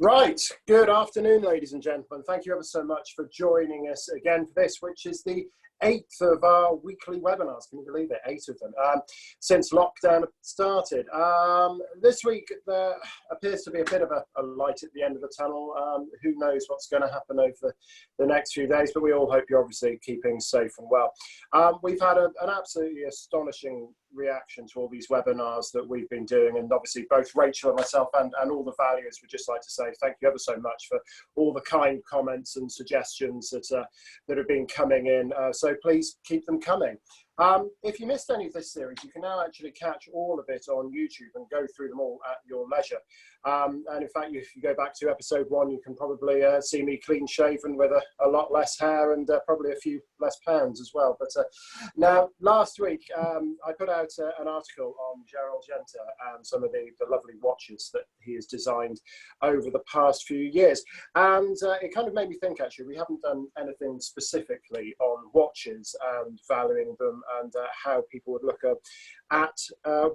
Right, good afternoon, ladies and gentlemen. Thank you ever so much for joining us again for this, which is the 8th of our weekly webinars. Can you believe it? 8 of them since lockdown started. This week there appears to be a bit of a light at the end of the tunnel. Who knows what's going to happen over the next few days, but we all hope you're obviously keeping safe and well. We've had an absolutely astonishing reaction to all these webinars that we've been doing, and obviously both Rachel and myself and all the valuers would just like to say thank you ever so much for all the kind comments and suggestions that have been coming in, so please keep them coming. If you missed any of this series, you can now actually catch all of it on YouTube and go through them all at your leisure. And in fact, if you go back to episode 1, you can probably see me clean shaven with a lot less hair and probably a few less pounds as well. But now, last week, I put out an article on Gerald Genta and some of the lovely watches that he has designed over the past few years. And it kind of made me think, actually, we haven't done anything specifically on watches and valuing them and how people would look at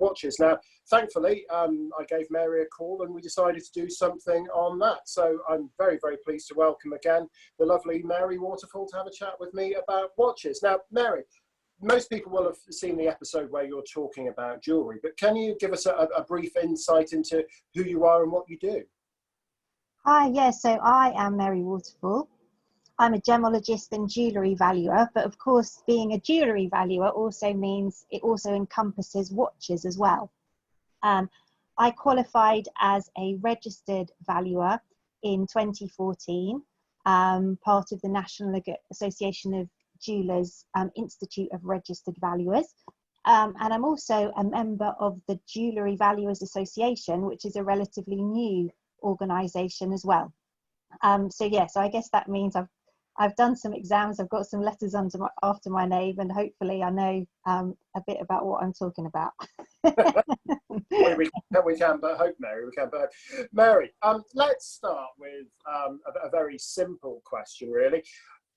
watches. Now, thankfully, I gave Mary a call and we decided to do something on that. So I'm very, very pleased to welcome again the lovely Mary Waterfall to have a chat with me about watches. Now, Mary, most people will have seen the episode where you're talking about jewellery, but can you give us a brief insight into who you are and what you do? Hi, yes, so I am Mary Waterfall. I'm a gemologist and jewellery valuer, but of course being a jewellery valuer also means it also encompasses watches as well. I qualified as a registered valuer in 2014, part of the National Association of Jewellers Institute of Registered Valuers. And I'm also a member of the Jewellery Valuers Association, which is a relatively new organisation as well. So I guess that means I've done some exams, I've got some letters after my name, and hopefully I know a bit about what I'm talking about. we can but hope, Mary. We can but hope. Mary, let's start with a very simple question, really.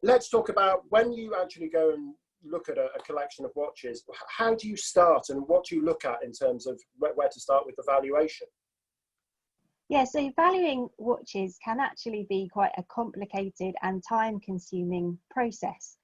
Let's talk about when you actually go and look at a collection of watches, how do you start and what do you look at in terms of where to start with the valuation? Yeah, so valuing watches can actually be quite a complicated and time-consuming process.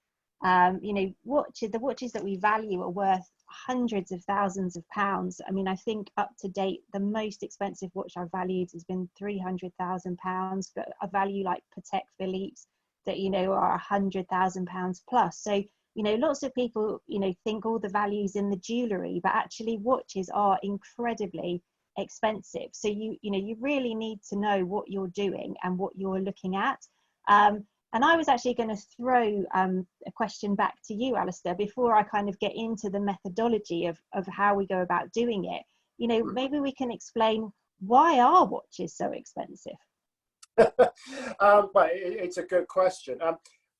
The watches that we value are worth hundreds of thousands of pounds. I mean, I think up to date, the most expensive watch I've valued has been £300,000, but a value like Patek Philippe's that, are £100,000 plus. So, lots of people, think all the values in the jewellery, but actually watches are incredibly expensive. So you really need to know what you're doing and what you're looking at. And I was actually going to throw a question back to you, Alastair, before I kind of get into the methodology of how we go about doing it. Maybe we can explain, why are watches so expensive? Well, it's a good question. I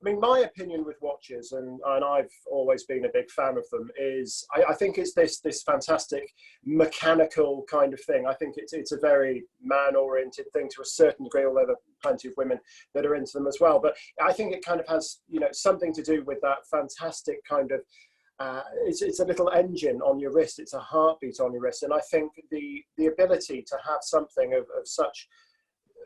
mean, my opinion with watches, and I've always been a big fan of them, is I think it's this fantastic mechanical kind of thing. I think it's a very man-oriented thing to a certain degree, although there are plenty of women that are into them as well. But I think it kind of has, something to do with that fantastic kind of, it's a little engine on your wrist, it's a heartbeat on your wrist. And I think the ability to have something of such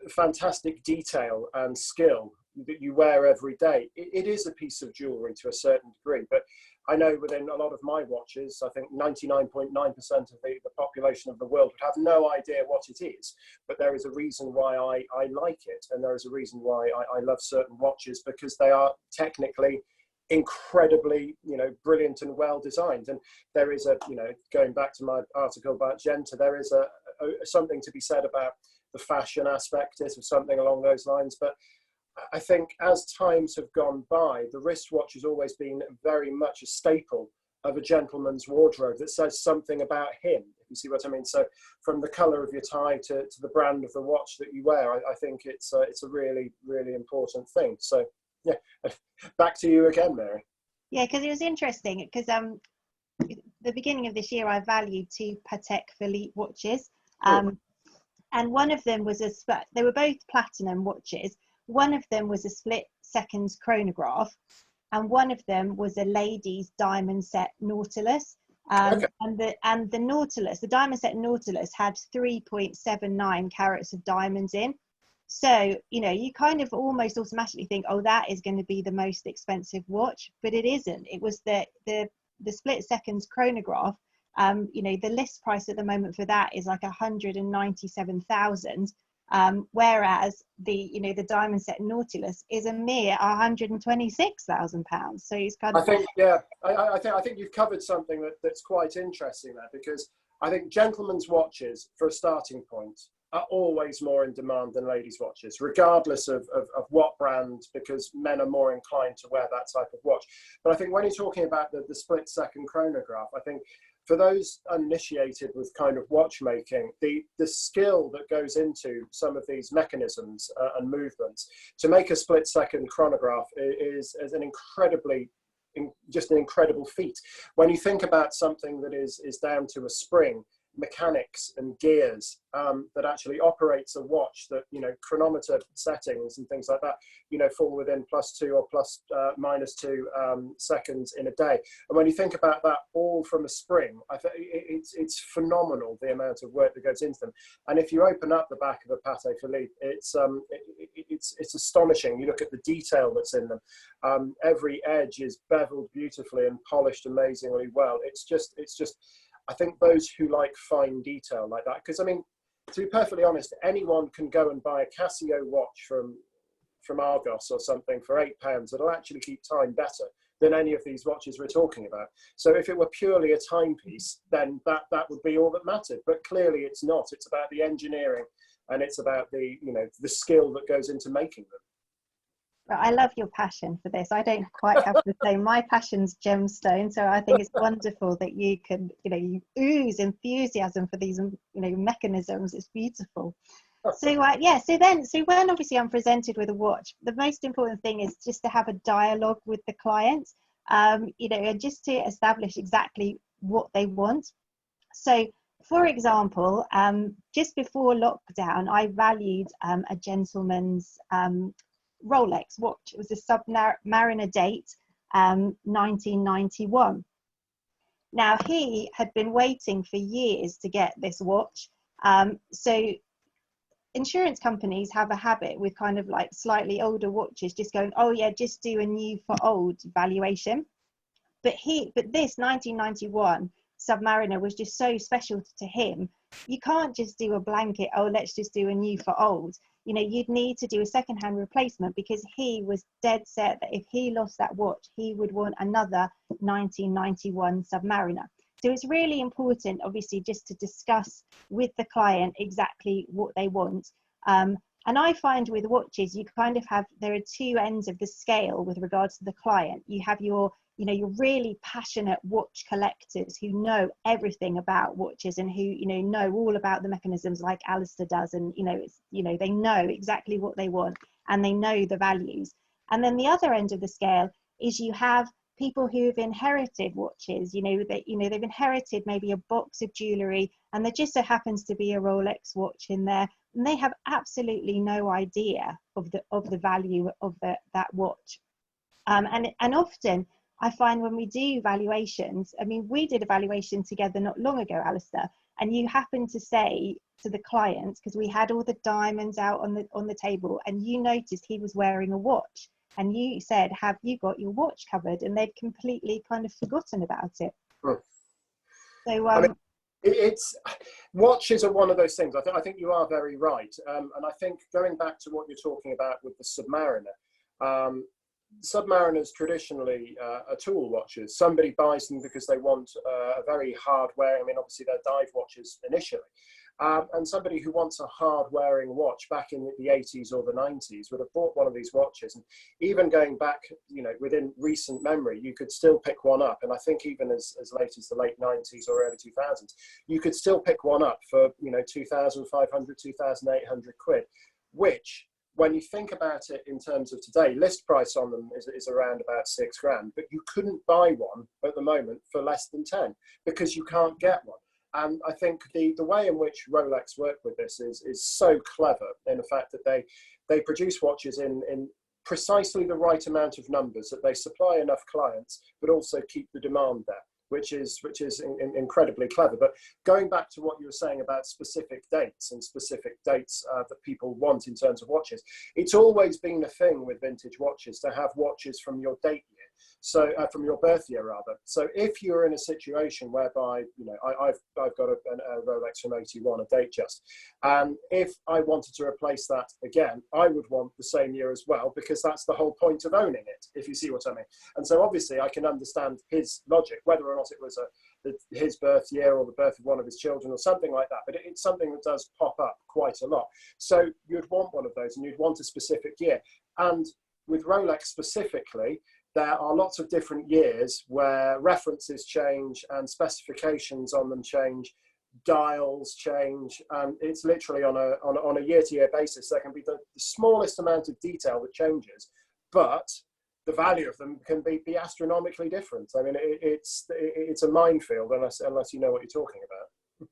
fantastic detail and skill that you wear every day, it is a piece of jewellery to a certain degree. But I know within a lot of my watches, I think 99.9% of the population of the world would have no idea what it is, but there is a reason why I like it, and there is a reason why I love certain watches, because they are technically incredibly brilliant and well designed. And there is going back to my article about Genta, there is something to be said about the fashion aspect of something along those lines. But I think as times have gone by, the wristwatch has always been very much a staple of a gentleman's wardrobe that says something about him, if you see what I mean. So from the colour of your tie to the brand of the watch that you wear, I think it's a really, really important thing. So yeah, back to you again, Mary. Yeah, because it was interesting, because the beginning of this year I valued 2 Patek Philippe watches, and one of them was they were both platinum watches. One of them was a split seconds chronograph, and one of them was a lady's diamond set Nautilus. And the Nautilus, the diamond set Nautilus, had 3.79 carats of diamonds in. So, you know, you kind of almost automatically think, oh, that is going to be the most expensive watch, but it isn't. It was the split seconds chronograph. You know, the list price at the moment for that is like 197,000. Whereas the diamond set Nautilus is a mere £126,000. So it's kind of. I think, yeah, I think you've covered something that's quite interesting there, because I think gentlemen's watches, for a starting point, are always more in demand than ladies' watches, regardless of what brand, because men are more inclined to wear that type of watch. But I think when you're talking about the split second chronograph, I think for those uninitiated with kind of watchmaking, the skill that goes into some of these mechanisms and movements to make a split second chronograph is an incredibly, just an incredible feat. When you think about something that is down to a spring, mechanics and gears that actually operates a watch that, you know, chronometer settings and things like that, you know, fall within +2 or -2 seconds in a day. And when you think about that all from a spring, I think it's phenomenal the amount of work that goes into them. And if you open up the back of a Patek Philippe, it's astonishing. You look at the detail that's in them. Every edge is beveled beautifully and polished amazingly well. It's just I think those who like fine detail like that, because I mean, to be perfectly honest, anyone can go and buy a Casio watch from Argos or something for £8 that'll actually keep time better than any of these watches we're talking about. So if it were purely a timepiece, then that would be all that mattered. But clearly it's not. It's about the engineering, and it's about the, you know, the skill that goes into making them. I love your passion for this. I don't quite have the same. My passion's gemstone, so I think it's wonderful that you can, you know, you ooze enthusiasm for these, you know, mechanisms. It's beautiful. So yeah, so when obviously I'm presented with a watch, the most important thing is just to have a dialogue with the client, you know, and just to establish exactly what they want. So for example, just before lockdown, I valued a gentleman's Rolex watch. It was a Submariner date, 1991. Now he had been waiting for years to get this watch. So insurance companies have a habit with kind of like slightly older watches just going, oh yeah, just do a new for old valuation. But this 1991 Submariner was just so special to him. You can't just do a blanket, oh, let's just do a new for old. You know, you'd need to do a second-hand replacement, because he was dead set that if he lost that watch, he would want another 1991 Submariner. So it's really important, obviously, just to discuss with the client exactly what they want. And I find with watches, you kind of have, there are two ends of the scale with regards to the client. You have your, you know, your really passionate watch collectors who know everything about watches and who, you know all about the mechanisms like Alastair does. And, you know, they know exactly what they want and they know the values. And then the other end of the scale is you have people who have inherited watches, you know, they've inherited maybe a box of jewellery and there just so happens to be a Rolex watch in there, and they have absolutely no idea of the value of that watch. And often I find when we do valuations, I mean, we did a valuation together not long ago, Alastair, and you happened to say to the client, because we had all the diamonds out on the table, and you noticed he was wearing a watch, and you said, have you got your watch covered? And they'd completely kind of forgotten about it. So I mean, it's watches are one of those things. I think you are very right, and I think going back to what you're talking about with the Submariner, Submariners traditionally are tool watches. Somebody buys them because they want a very hard wearing, I mean, obviously they're dive watches initially, and somebody who wants a hard wearing watch back in the 80s or the 90s would have bought one of these watches. And even going back, you know, within recent memory, you could still pick one up. And I think even as late as the late 90s or early 2000s, you could still pick one up for, you know, 2,500, 2,800 quid, which, when you think about it in terms of today, list price on them is around about £6,000, but you couldn't buy one at the moment for less than 10 because you can't get one. And I think the way in which Rolex work with this is so clever in the fact that they produce watches in precisely the right amount of numbers, that they supply enough clients, but also keep the demand there. incredibly clever. But going back to what you were saying about specific dates that people want in terms of watches, it's always been a thing with vintage watches to have watches from your date year. So from your birth year rather. So if you're in a situation whereby, you know, I've got a Rolex from 81, a Datejust, and if I wanted to replace that again, I would want the same year as well, because that's the whole point of owning it, if you see what I mean. And so obviously I can understand his logic, whether or not it was his birth year or the birth of one of his children or something like that, but it's something that does pop up quite a lot. So you'd want one of those, and you'd want a specific year. And with Rolex specifically, there are lots of different years where references change and specifications on them change, dials change, and it's literally on a year-to-year basis. There can be the smallest amount of detail that changes, but the value of them can be astronomically different. I mean, it's a minefield unless you know what you're talking about.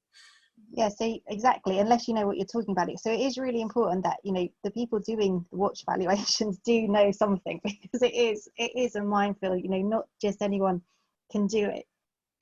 Yeah, so exactly, unless you know what you're talking about. So it is really important that, you know, the people doing the watch valuations do know something, because it is a minefield. You know, not just anyone can do it.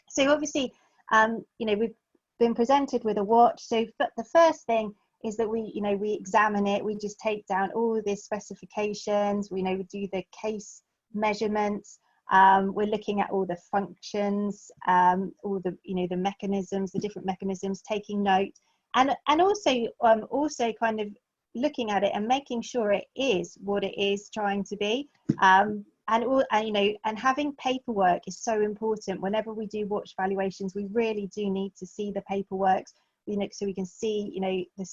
So obviously, you know, we've been presented with a watch. So the first thing is that we examine it. We just take down all the specifications. We do the case measurements. We're looking at all the functions, all the the mechanisms, the different mechanisms, taking note, and also kind of looking at it and making sure it is what it is trying to be. And having paperwork is so important. Whenever we do watch valuations, we really do need to see the paperwork, so we can see the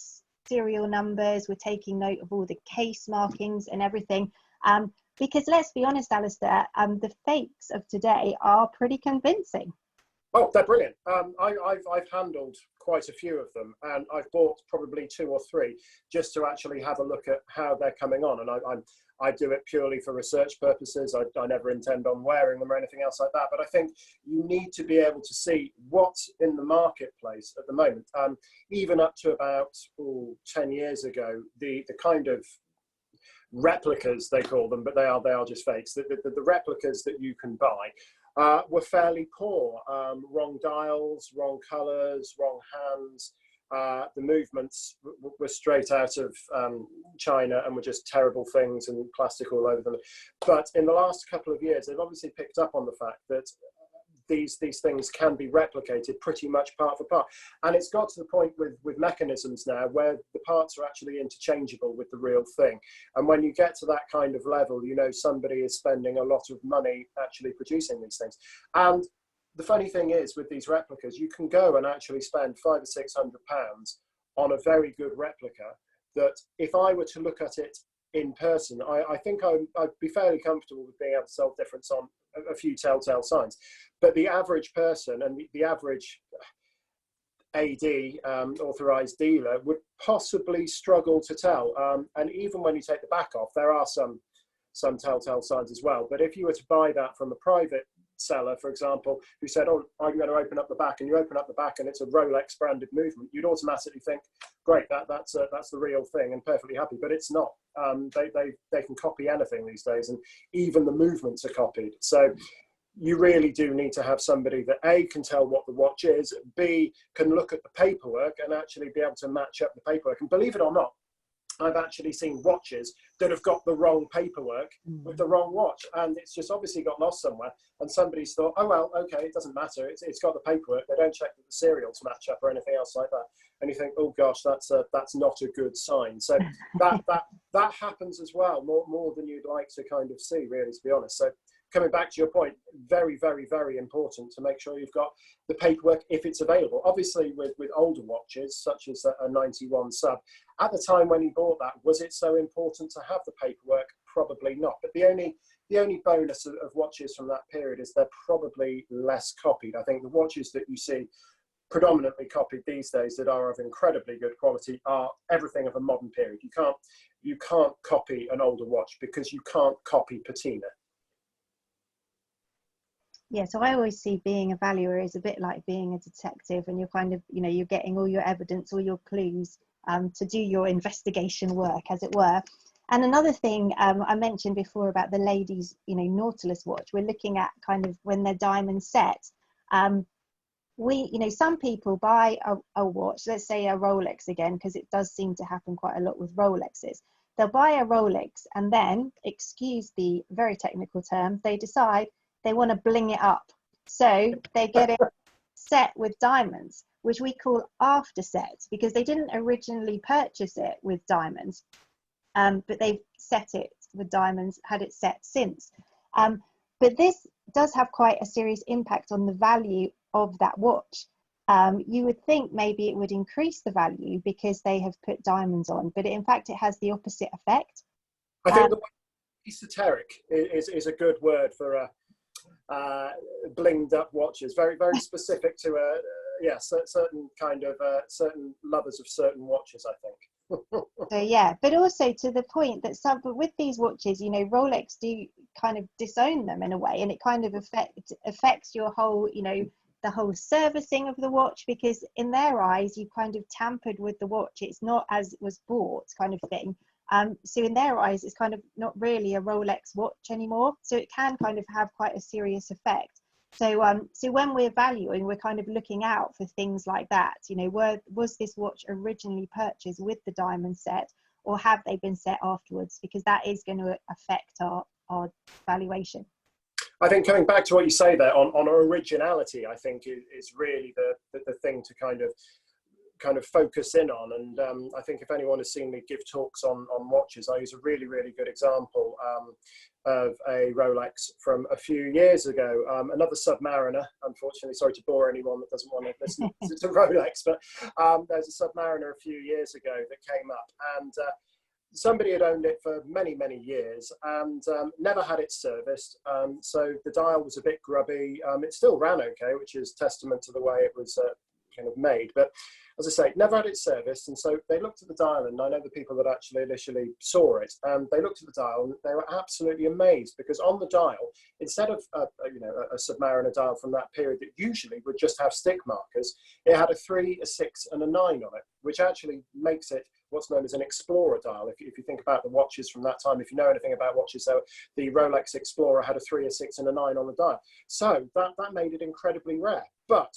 serial numbers. We're taking note of all the case markings and everything. Because let's be honest, Alastair, the fakes of today are pretty convincing. Oh, they're brilliant. I've handled quite a few of them, and I've bought probably 2 or 3 just to actually have a look at how they're coming on. And I do it purely for research purposes. I never intend on wearing them or anything else like that. But I think you need to be able to see what's in the marketplace at the moment. Even up to about 10 years ago, the kind of replicas, they call them, but they are just fakes. The replicas that you can buy were fairly poor. Wrong dials, wrong colours, wrong hands. The movements were straight out of China and were just terrible things and plastic all over them. But in the last couple of years, they've obviously picked up on the fact that these things can be replicated pretty much part for part. And it's got to the point with mechanisms now where the parts are actually interchangeable with the real thing. And when you get to that kind of level, somebody is spending a lot of money actually producing these things. And the funny thing is, with these replicas, you can go and actually spend £500 or £600 on a very good replica that if I were to look at it in person, I think I'd be fairly comfortable with being able to tell the difference on a few telltale signs. But the average person and the average AD, authorized dealer, would possibly struggle to tell. And even when you take the back off, there are some telltale signs as well. But if you were to buy that from a private seller, for example, who said, "Oh, I'm going to open up the back," and you open up the back and it's a Rolex branded movement, you'd automatically think, "Great, that's the real thing," and perfectly happy. But it's not. They can copy anything these days, and even the movements are copied. So you really do need to have somebody that A, can tell what the watch is, B, can look at the paperwork and actually be able to match up the paperwork. And believe it or not, I've actually seen watches that have got the wrong paperwork with the wrong watch, and it's just obviously got lost somewhere, and somebody's thought, "Oh well, okay, it doesn't matter, it's got the paperwork." They don't check that the serials match up or anything else like that, and you think, "Oh gosh, that's not a good sign." So that happens as well, more than you'd like to kind of see, really, to be honest. So coming back to your point, very, very, very important to make sure you've got the paperwork if it's available. Obviously, with older watches, such as a 91 sub, at the time when you bought that, was it so important to have the paperwork? Probably not. But the only bonus of watches from that period is they're probably less copied. I think the watches that you see predominantly copied these days that are of incredibly good quality are everything of a modern period. You can't copy an older watch because you can't copy patina. Yeah, so I always see being a valuer is a bit like being a detective, and you're kind of, you're getting all your evidence, all your clues to do your investigation work, as it were. And another thing I mentioned before about the ladies, Nautilus watch, we're looking at kind of when they're diamond set. Some people buy a watch, let's say a Rolex again, because it does seem to happen quite a lot with Rolexes. They'll buy a Rolex and then, excuse the very technical term, they decide they want to bling it up. So they get it set with diamonds, which we call after set, because they didn't originally purchase it with diamonds, but they've set it with diamonds, had it set since. But this does have quite a serious impact on the value of that watch. You would think maybe it would increase the value because they have put diamonds on, but in fact it has the opposite effect. I think the word esoteric is a good word for blinged up watches. Very, very specific to certain kind of certain lovers of certain watches, I think. So yeah, but also to the point that but with these watches, Rolex do kind of disown them in a way, and it kind of affects your whole, the whole servicing of the watch, because in their eyes you kind of tampered with the watch. It's not as it was bought, kind of thing. So in their eyes it's kind of not really a Rolex watch anymore, so it can kind of have quite a serious effect. So when we're valuing, we're kind of looking out for things like that. Was this watch originally purchased with the diamond set, or have they been set afterwards? Because that is going to affect our valuation. I think coming back to what you say there on originality, I think is really the thing to kind of focus in on. And I think if anyone has seen me give talks on watches, I use a really, really good example of a Rolex from a few years ago. Another Submariner, unfortunately, sorry to bore anyone that doesn't want to listen to Rolex, but there's a Submariner a few years ago that came up, and somebody had owned it for many, many years and never had it serviced. So the dial was a bit grubby. It still ran okay, which is testament to the way it was kind of made. But as I say, never had it serviced. And so they looked at the dial, and I know the people that actually initially saw it, and they looked at the dial and they were absolutely amazed, because on the dial, instead of a Submariner dial from that period that usually would just have stick markers, it had a 3, a 6 and a 9 on it, which actually makes it what's known as an Explorer dial. If you think about the watches from that time, if you know anything about watches, so the Rolex Explorer had a 3, a 6 and a 9 on the dial. So that made it incredibly rare. But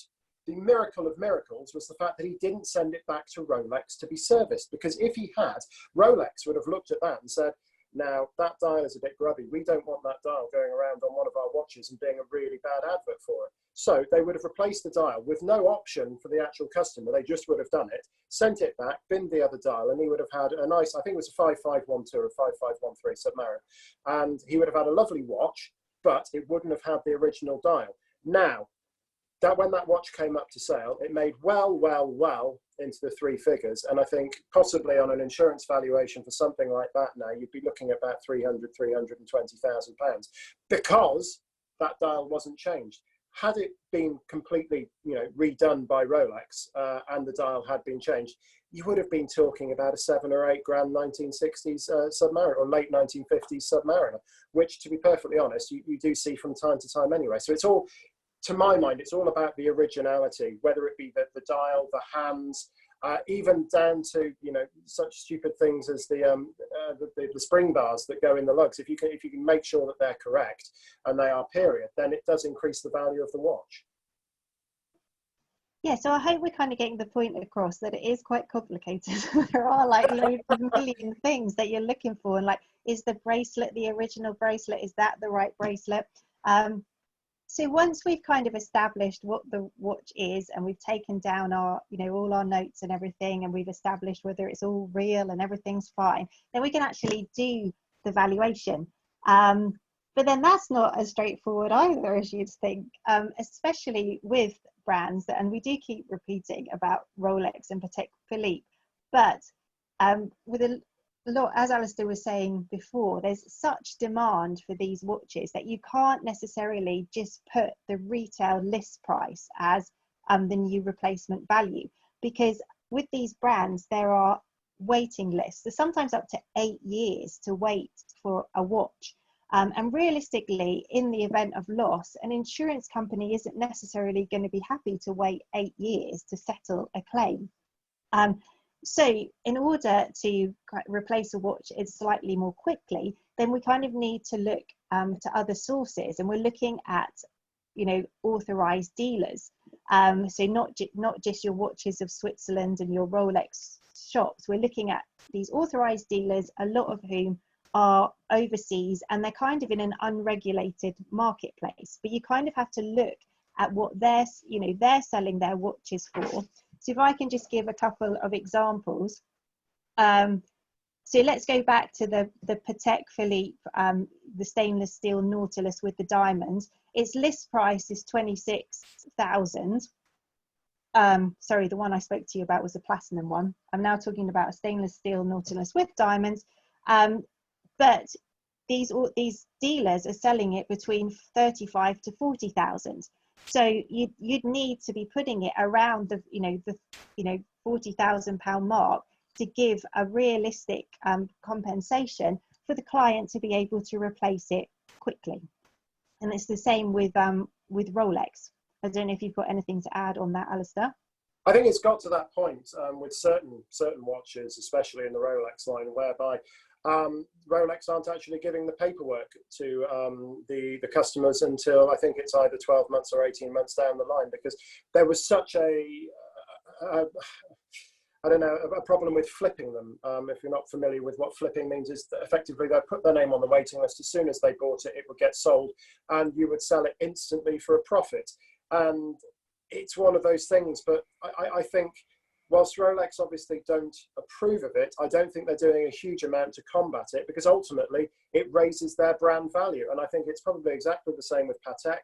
the miracle of miracles was the fact that he didn't send it back to Rolex to be serviced, because if he had, Rolex would have looked at that and said, now that dial is a bit grubby. We don't want that dial going around on one of our watches and being a really bad advert for it. So they would have replaced the dial with no option for the actual customer. They just would have done it, sent it back, binned the other dial, and he would have had a nice, I think it was a 5512 or 5513 Submariner. And he would have had a lovely watch, but it wouldn't have had the original dial. Now, that when that watch came up to sale, it made well into the 3 figures. And I think possibly on an insurance valuation for something like that now, you'd be looking at about £320,000, because that dial wasn't changed. Had it been completely, redone by Rolex and the dial had been changed, you would have been talking about a 7 or 8 grand 1960s Submariner or late 1950s Submariner, which, to be perfectly honest, you do see from time to time anyway. So it's all, to my mind, it's all about the originality, whether it be the dial, the hands, even down to such stupid things as the spring bars that go in the lugs. If you can make sure that they're correct and they are period, then it does increase the value of the watch. Yeah, so I hope we're kind of getting the point across that it is quite complicated. There are like loads of million things that you're looking for, and like, is the bracelet the original bracelet? Is that the right bracelet? So once we've kind of established what the watch is, and we've taken down our, all our notes and everything, and we've established whether it's all real and everything's fine, then we can actually do the valuation. But then that's not as straightforward either as you'd think, especially with brands. And we do keep repeating about Rolex and Patek Philippe, but with a lot, as Alastair was saying before, there's such demand for these watches that you can't necessarily just put the retail list price as the new replacement value, because with these brands there are waiting lists. There's sometimes up to 8 years to wait for a watch, and realistically, in the event of loss, an insurance company isn't necessarily going to be happy to wait 8 years to settle a claim. So in order to replace a watch slightly more quickly, then we kind of need to look to other sources, and we're looking at authorized dealers. So not just your Watches of Switzerland and your Rolex shops. We're looking at these authorized dealers, a lot of whom are overseas, and they're kind of in an unregulated marketplace. But you kind of have to look at what they're selling their watches for. So if I can just give a couple of examples. So let's go back to the Patek Philippe, the stainless steel Nautilus with the diamonds. Its list price is 26,000. Sorry, the one I spoke to you about was the platinum one. I'm now talking about a stainless steel Nautilus with diamonds. But these dealers are selling it between 35 to 40,000. So you'd need to be putting it around the 40,000 pound mark to give a realistic compensation for the client to be able to replace it quickly. And it's the same with Rolex. I don't know if you've got anything to add on that, Alastair. I think it's got to that point with certain watches, especially in the Rolex line, whereby Rolex aren't actually giving the paperwork to the customers until I think it's either 12 months or 18 months down the line, because there was such a problem with flipping them. If you're not familiar with what flipping means, is that effectively they put their name on the waiting list. As soon as they bought it, it would get sold and you would sell it instantly for a profit. And it's one of those things, but I think whilst Rolex obviously don't approve of it, I don't think they're doing a huge amount to combat it, because ultimately it raises their brand value. And I think it's probably exactly the same with Patek,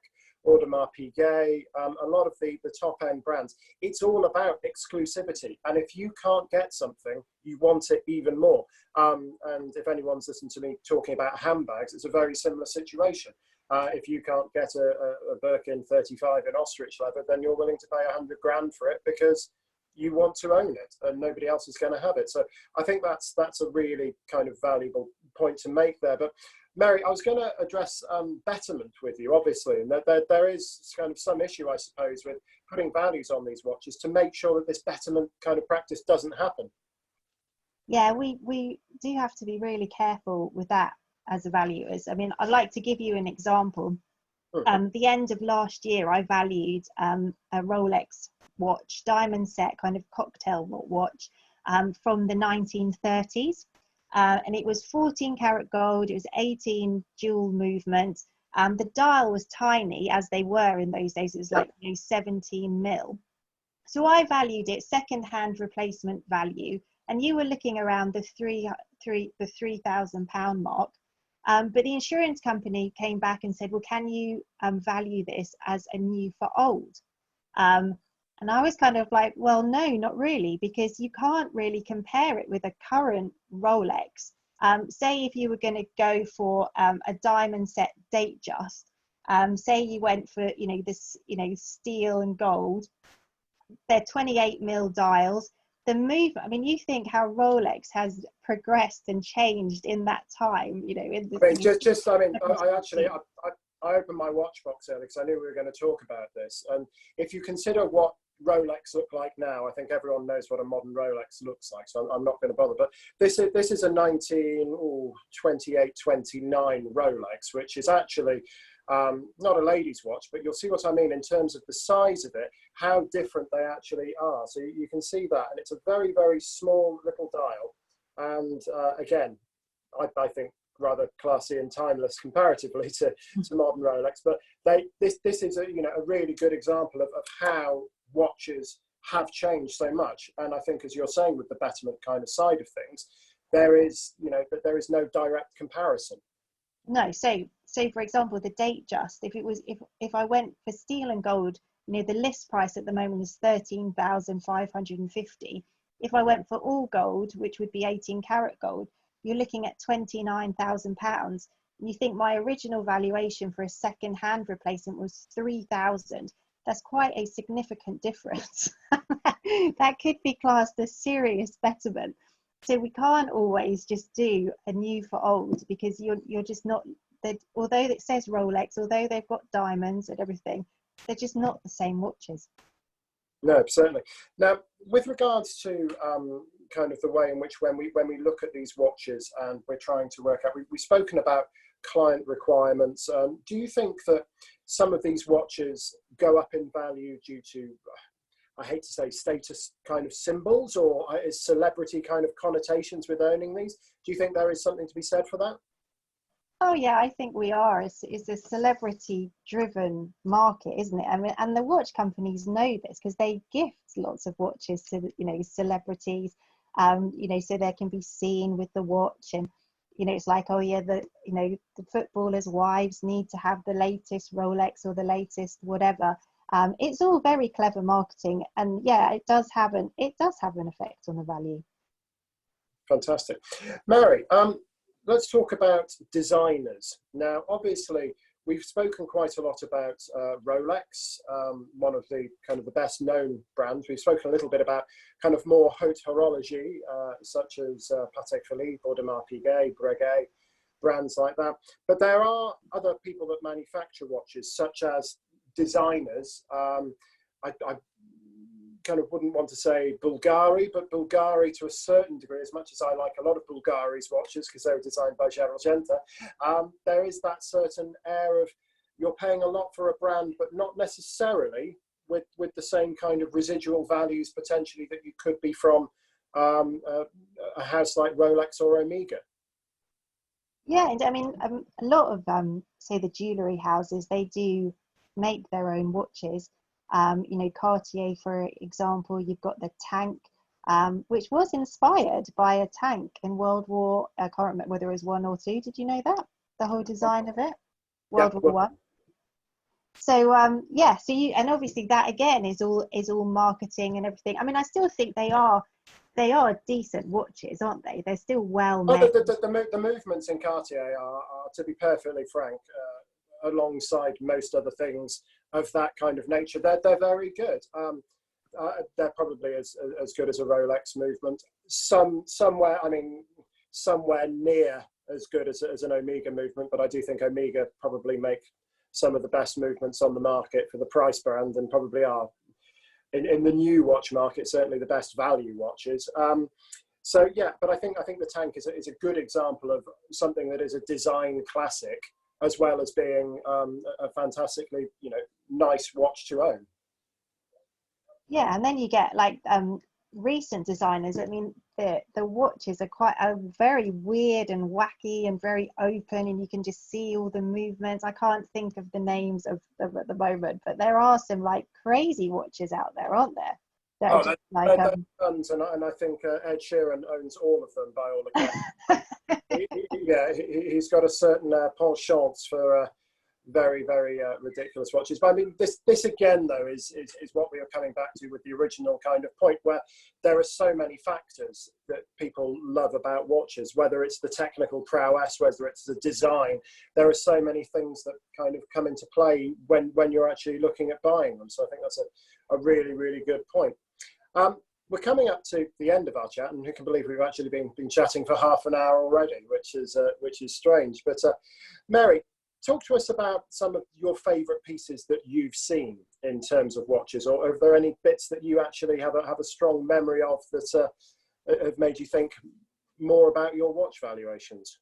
Audemars Piguet, a lot of the top end brands. It's all about exclusivity, and if you can't get something, you want it even more. And if anyone's listened to me talking about handbags, it's a very similar situation. If you can't get a Birkin 35 in ostrich leather, then you're willing to pay 100 grand for it because you want to own it and nobody else is going to have it. So I think that's a really kind of valuable point to make there. But Mary, I was going to address betterment with you, obviously, and there is kind of some issue, I suppose, with putting values on these watches to make sure that this betterment kind of practice doesn't happen. Yeah, we do have to be really careful with that as a valuers. I mean, I'd like to give you an example. The end of last year, I valued a Rolex watch, diamond set, kind of cocktail watch from the 1930s. And it was 14 karat gold, it was 18 jewel movement. The dial was tiny, as they were in those days. It was like 17 mil. So I valued it second-hand replacement value, and you were looking around the £3,000 mark. But the insurance company came back and said, well, can you value this as a new for old? And I was kind of like, well, no, not really, because you can't really compare it with a current Rolex. Say if you were going to go for a diamond set date just, say you went for, this, steel and gold, they're 28 mil dials. The move, I mean, you think how Rolex has progressed and changed in that time, in the, I opened my watch box earlier because I knew we were going to talk about this. And if you consider what Rolex look like now, I think everyone knows what a modern Rolex looks like, so I'm not going to bother. But this is a 28, 29 Rolex, which is actually not a lady's watch, but you'll see what I mean in terms of the size of it, how different they actually are. So you can see that, and it's a very, very small little dial. And again, I think rather classy and timeless comparatively to modern Rolex. But this is a really good example of how watches have changed so much. And I think, as you're saying, with the betterment kind of side of things, there is no direct comparison. No, so for example, the date just, if I went for steel and gold, the list price at the moment is 13,550. If I went for all gold, which would be 18 karat gold, you're looking at £29,000. You think my original valuation for a second hand replacement was 3,000. That's quite a significant difference. That could be classed as serious betterment. So we can't always just do a new for old, because you're just not, although it says Rolex, although they've got diamonds and everything, they're just not the same watches. No, certainly. Now, with regards to kind of the way in which when we look at these watches and we're trying to work out, we've spoken about client requirements. Do you think that some of these watches go up in value due to, I hate to say, status kind of symbols, or is celebrity kind of connotations with owning these? Do you think there is something to be said for that? Oh yeah, I think we are. It's a celebrity-driven market, isn't it? I mean, and the watch companies know this because they gift lots of watches to, you know, celebrities, you know, so they can be seen with the watch. And you know, it's like, oh yeah, you know, the footballers' wives need to have the latest Rolex or the latest whatever. It's all very clever marketing, and yeah, it does have an effect on the value. Fantastic, Mary. Let's talk about designers. Now, obviously, we've spoken quite a lot about Rolex, one of the kind of the best known brands. We've spoken a little bit about kind of more haute horology, such as Patek Philippe, Audemars Piguet, Breguet, brands like that. But there are other people that manufacture watches, such as designers. I kind of wouldn't want to say Bulgari, but Bulgari to a certain degree, as much as I like a lot of Bulgari's watches because they were designed by Gerald Genta, there is that certain air of you're paying a lot for a brand, but not necessarily with the same kind of residual values potentially that you could be from a house like Rolex or Omega. Yeah, and I mean, a lot of say the jewellery houses, they do make their own watches. You know, Cartier, for example, you've got the tank, which was inspired by a tank in World War, I can't remember whether it was 1 or 2. Did you know that? The whole design of it? World War One. So yeah, so and obviously that again is all marketing and everything. I mean, I still think they are decent watches, aren't they? They're still well made. Oh, the movements in Cartier are, to be perfectly frank, alongside most other things of that kind of nature, they're very good. They're probably as good as a Rolex movement. Somewhere near as good as an Omega movement, but I do think Omega probably make some of the best movements on the market for the price band, and probably are in the new watch market certainly the best value watches. So yeah, but I think the tank is a good example of something that is a design classic, as well as being a fantastically, you know, nice watch to own. Yeah, and then you get like recent designers. I mean, the watches are very weird and wacky and very open, and you can just see all the movements. I can't think of the names of them at the moment, but there are some like crazy watches out there, aren't there? They're tons, and I think Ed Sheeran owns all of them by all accounts. He's got a certain penchant for very, very ridiculous watches. But I mean, this again, though, is what we are coming back to with the original kind of point, where there are so many factors that people love about watches, whether it's the technical prowess, whether it's the design. There are so many things that kind of come into play when you're actually looking at buying them. So I think that's a really, really good point. We're coming up to the end of our chat, and who can believe we've actually been chatting for half an hour already, which is strange. But Mary, talk to us about some of your favourite pieces that you've seen in terms of watches, or are there any bits that you actually have a strong memory of that have made you think more about your watch valuations?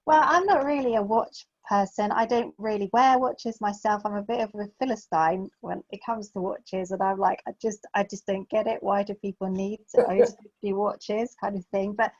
Well, I'm not really a watch person. I don't really wear watches myself. I'm a bit of a philistine when it comes to watches, and I'm like, I just don't get it. Why do people need to own 50 watches, kind of thing? But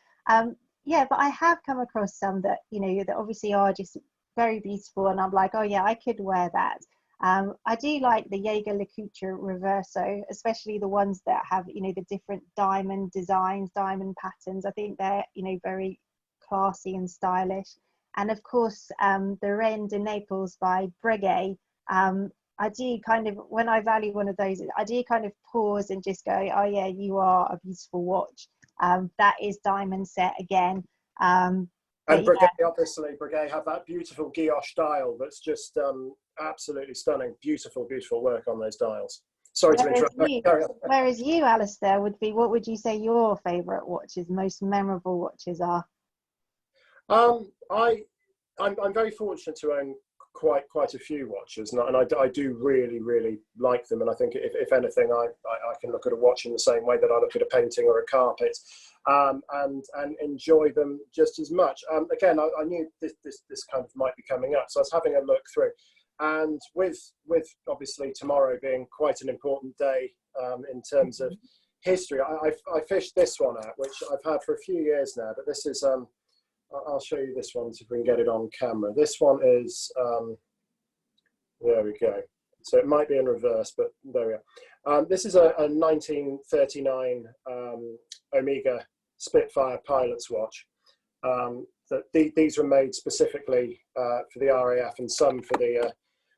yeah, but I have come across some that, you know, that obviously are just very beautiful, and I'm like, oh yeah, I could wear that. I do like the Jaeger LeCoultre Reverso, especially the ones that have, you know, the different diamond designs, diamond patterns. I think they're, you know, very classy and stylish. And of course, the Reine de Naples by Breguet. I do kind of, when I value one of those, I do kind of pause and just go, oh yeah, you are a beautiful watch. That is diamond set again. And Breguet, yeah. Obviously, Breguet have that beautiful guilloche dial that's just absolutely stunning. Beautiful, beautiful work on those dials. Sorry to interrupt. Whereas you, Alastair, what would you say your favourite watches, most memorable watches are? I'm very fortunate to own quite a few watches, and I do really, really like them. And I think if anything, I can look at a watch in the same way that I look at a painting or a carpet, and enjoy them just as much. Again, I knew this kind of might be coming up, so I was having a look through, And with obviously tomorrow being quite an important day in terms of history, I fished this one out, which I've had for a few years now, but this is, I'll show you this one so if we can get it on camera. This one is, there we go. So it might be in reverse, but there we are. This is a 1939 Omega Spitfire pilot's watch. These were made specifically for the RAF and some for the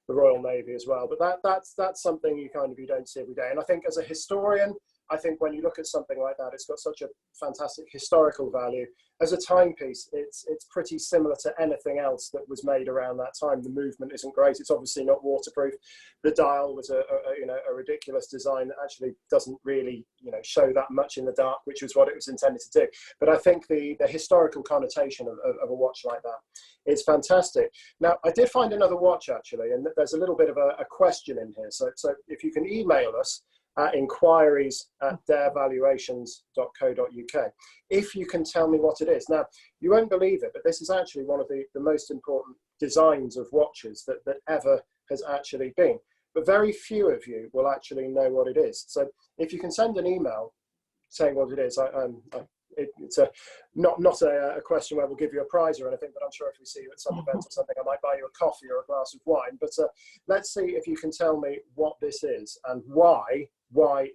Royal Navy as well. But that's something you don't see every day. And I think as a historian, I think when you look at something like that, it's got such a fantastic historical value. As a timepiece, it's pretty similar to anything else that was made around that time. The movement isn't great. It's obviously not waterproof. The dial was a ridiculous design that actually doesn't really show that much in the dark, which was what it was intended to do. But I think the historical connotation of a watch like that is fantastic. Now, I did find another watch actually, and there's a little bit of a question in here. So if you can email us at inquiries@doerrvaluations.co.uk. If you can tell me what it is. Now, you won't believe it, but this is actually one of the most important designs of watches that ever has actually been. But very few of you will actually know what it is. So if you can send an email saying what it is, it's not a question where we'll give you a prize or anything, but I'm sure if we see you at some event or something, I might buy you a coffee or a glass of wine. But let's see if you can tell me what this is and why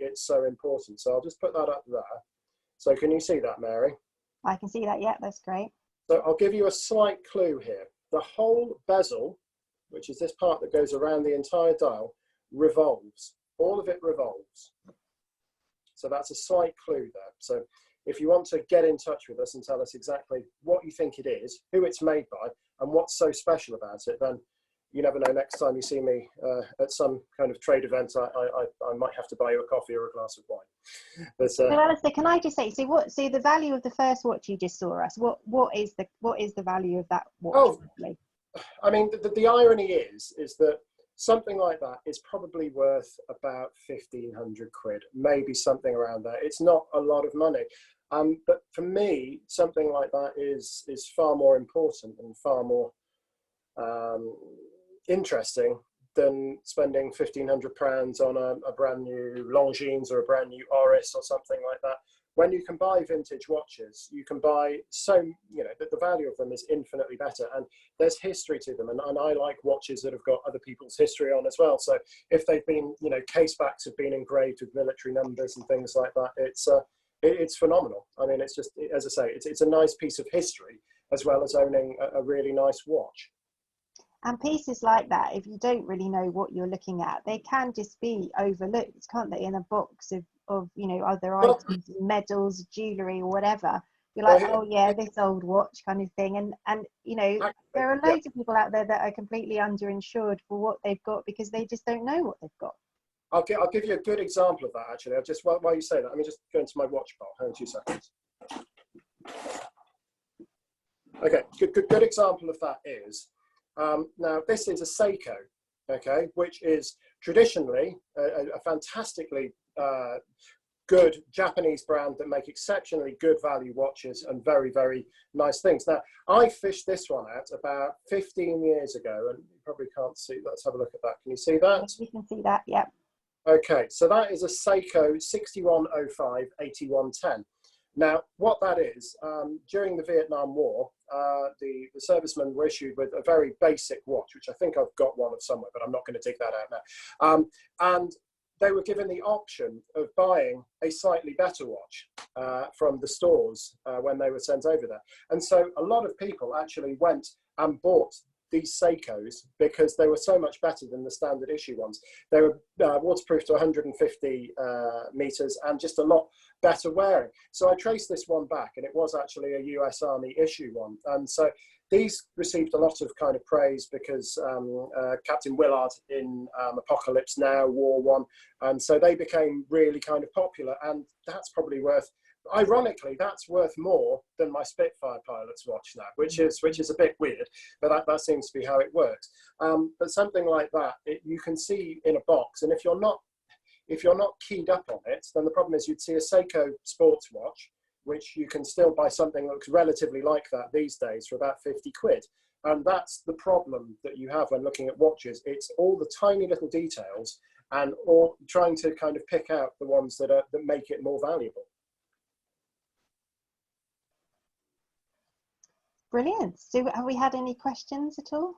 it's so important. So I'll just put that up there. So can you see that, Mary? I can see that, yeah, that's great. So I'll give you a slight clue here. The whole bezel, which is this part that goes around the entire dial, revolves. All of it revolves. So that's a slight clue there. So if you want to get in touch with us and tell us exactly what you think it is, who it's made by, and what's so special about it, then you never know, next time you see me at some kind of trade event, I might have to buy you a coffee or a glass of wine. But, so Alastair, can I just say, so the value of the first watch you just saw us, what is the value of that watch? Oh, I mean, the irony is that something like that is probably worth about 1,500 quid, maybe something around that. It's not a lot of money. But for me, something like that is far more important and far more interesting than spending £1,500 on a brand new Longines or a brand new Oris or something like that. When you can buy vintage watches, you can buy the value of them is infinitely better, and there's history to them. And I like watches that have got other people's history on as well. So if they've been, case backs have been engraved with military numbers and things like that, it's phenomenal. I mean, it's just, as I say, it's a nice piece of history as well as owning a really nice watch. And pieces like that, if you don't really know what you're looking at, they can just be overlooked, can't they? In a box of other items, medals, jewellery, or whatever. You're like, oh yeah, this old watch kind of thing. And there are loads of people out there that are completely underinsured for what they've got because they just don't know what they've got. I'll give you a good example of that actually. While you say that, let me just go into my watch bowl. Hang on 2 seconds. Okay, good example of that is. Now, this is a Seiko, okay, which is traditionally a fantastically good Japanese brand that make exceptionally good value watches and very, very nice things. Now, I fished this one out about 15 years ago, and you probably can't see. Let's have a look at that. Can you see that? Yes, you can see that, yeah. Okay, so that is a Seiko 6105 8110. Now, what that is, during the Vietnam War, the servicemen were issued with a very basic watch, which I think I've got one of somewhere, but I'm not going to dig that out now. And they were given the option of buying a slightly better watch from the stores when they were sent over there. And so a lot of people actually went and bought these Seikos because they were so much better than the standard issue ones. They were waterproof to 150 meters and just a lot better wearing. So I traced this one back, and it was actually a US Army issue one. And so these received a lot of kind of praise because Captain Willard in Apocalypse Now wore one, and so they became really kind of popular. And that's probably worth, ironically, that's worth more than my Spitfire pilot's watch now, which is a bit weird, but that seems to be how it works. But something like that, you can see in a box, and if you're not keyed up on it, then the problem is you'd see a Seiko sports watch, which you can still buy something that looks relatively like that these days for about 50 quid. And that's the problem that you have when looking at watches. It's all the tiny little details and or trying to kind of pick out the ones that make it more valuable. Brilliant. So have we had any questions at all?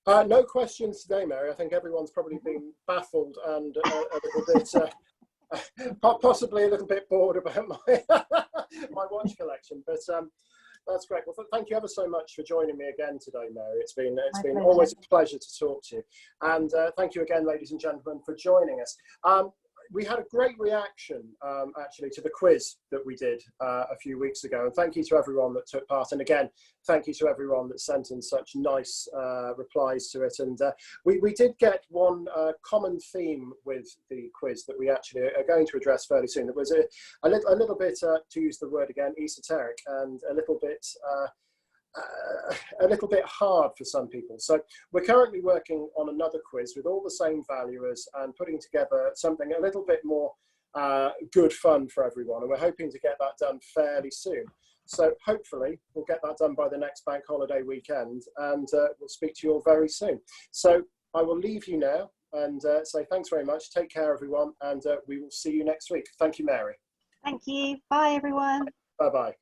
No questions today, Mary. I think everyone's probably been baffled and a little bit, possibly a little bit bored about my my watch collection. But that's great. Well, thank you ever so much for joining me again today, Mary. It's been always a pleasure to talk to you. And thank you again, ladies and gentlemen, for joining us. We had a great reaction, actually, to the quiz that we did a few weeks ago. And thank you to everyone that took part. And again, thank you to everyone that sent in such nice replies to it. And we did get one common theme with the quiz that we actually are going to address fairly soon. It was a little bit, to use the word again, esoteric and a little bit hard for some people. So we're currently working on another quiz with all the same valuers and putting together something a little bit more good fun for everyone. And we're hoping to get that done fairly soon. So hopefully we'll get that done by the next bank holiday weekend, and we'll speak to you all very soon. So I will leave you now and say thanks very much. Take care, everyone, and we will see you next week. Thank you, Mary. Thank you. Bye, everyone. Bye-bye.